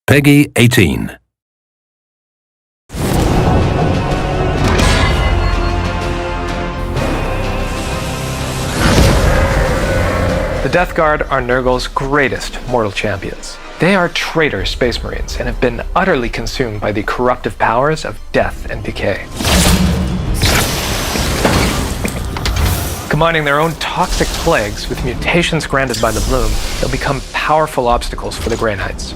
Peggy 18. The Death Guard are Nurgle's greatest mortal champions. They are traitor space marines and have been utterly consumed by the corruptive powers of death and decay. Combining their own toxic plagues with mutations granted by the Bloom, they'll become powerful obstacles for the Grey Knights.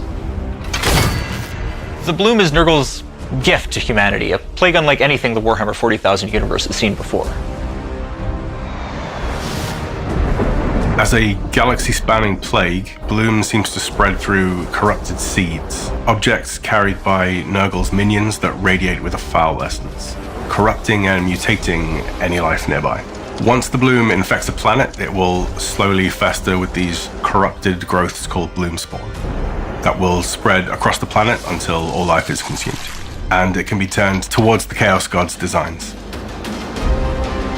The Bloom is Nurgle's gift to humanity, a plague unlike anything the Warhammer 40,000 universe has seen before. As a galaxy-spanning plague, Bloom seems to spread through corrupted seeds, objects carried by Nurgle's minions that radiate with a foul essence, corrupting and mutating any life nearby. Once the Bloom infects a planet, it will slowly fester with these corrupted growths called Bloom spawn that will spread across the planet until all life is consumed, and it can be turned towards the Chaos God's designs.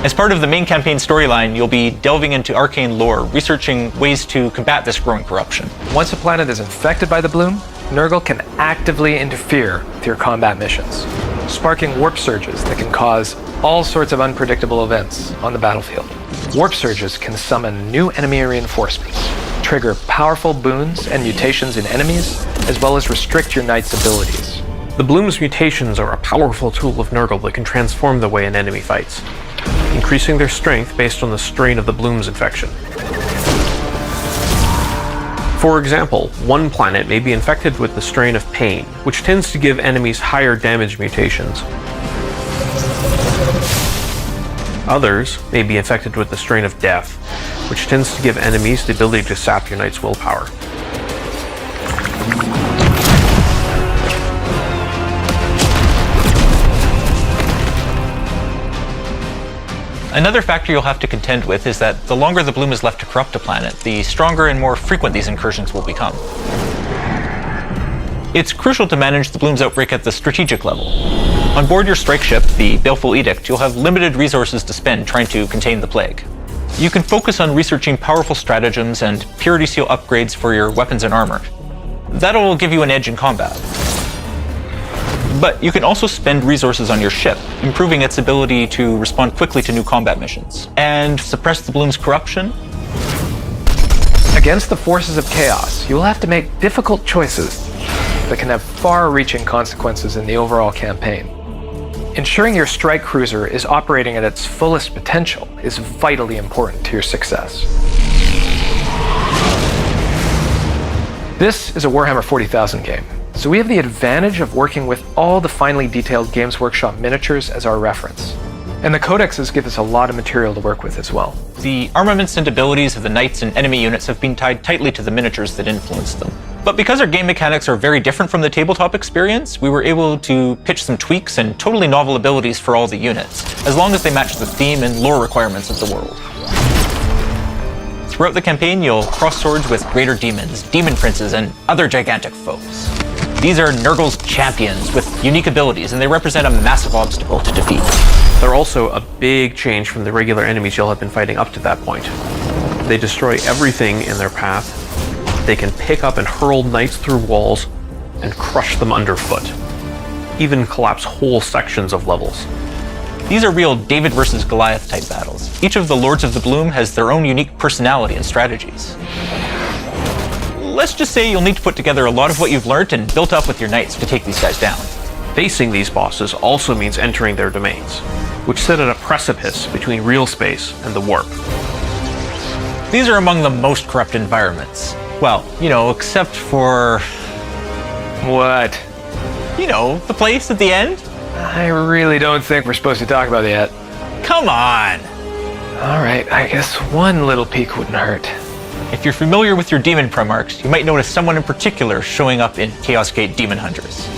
As part of the main campaign storyline, you'll be delving into arcane lore, researching ways to combat this growing corruption. Once a planet is infected by the Bloom, Nurgle can actively interfere with your combat missions, sparking warp surges that can cause all sorts of unpredictable events on the battlefield. Warp surges can summon new enemy reinforcements, trigger powerful boons and mutations in enemies, as well as restrict your knight's abilities. The Bloom's mutations are a powerful tool of Nurgle that can transform the way an enemy fights, increasing their strength based on the strain of the Bloom's infection. For example, one planet may be infected with the strain of Pain, which tends to give enemies higher damage mutations. Others may be infected with the strain of Death, which tends to give enemies the ability to sap your knight's willpower. Another factor you'll have to contend with is that the longer the Bloom is left to corrupt a planet, the stronger and more frequent these incursions will become. It's crucial to manage the Bloom's outbreak at the strategic level. On board your strike ship, the Baleful Edict, you'll have limited resources to spend trying to contain the plague. You can focus on researching powerful stratagems and purity seal upgrades for your weapons and armor. That'll give you an edge in combat. But you can also spend resources on your ship, improving its ability to respond quickly to new combat missions, and suppress the Bloom's corruption. Against the forces of chaos, you will have to make difficult choices that can have far-reaching consequences in the overall campaign. Ensuring your strike cruiser is operating at its fullest potential is vitally important to your success. This is a Warhammer 40,000 game, so we have the advantage of working with all the finely detailed Games Workshop miniatures as our reference. And the codexes give us a lot of material to work with as well. The armaments and abilities of the knights and enemy units have been tied tightly to the miniatures that influence them. But because our game mechanics are very different from the tabletop experience, we were able to pitch some tweaks and totally novel abilities for all the units, as long as they match the theme and lore requirements of the world. Throughout the campaign, you'll cross swords with greater demons, demon princes, and other gigantic foes. These are Nurgle's champions with unique abilities, and they represent a massive obstacle to defeat. They're also a big change from the regular enemies you'll have been fighting up to that point. They destroy everything in their path. They can pick up and hurl knights through walls and crush them underfoot, even collapse whole sections of levels. These are real David versus Goliath type battles. Each of the Lords of the Bloom has their own unique personality and strategies. Let's just say you'll need to put together a lot of what you've learned and built up with your knights to take these guys down. Facing these bosses also means entering their domains, which sit at a precipice between real space and the warp. These are among the most corrupt environments. Well, except for... What? The place at the end? I really don't think we're supposed to talk about it yet. Come on! Alright, I guess one little peek wouldn't hurt. If you're familiar with your demon Primarchs, you might notice someone in particular showing up in Chaos Gate Daemonhunters.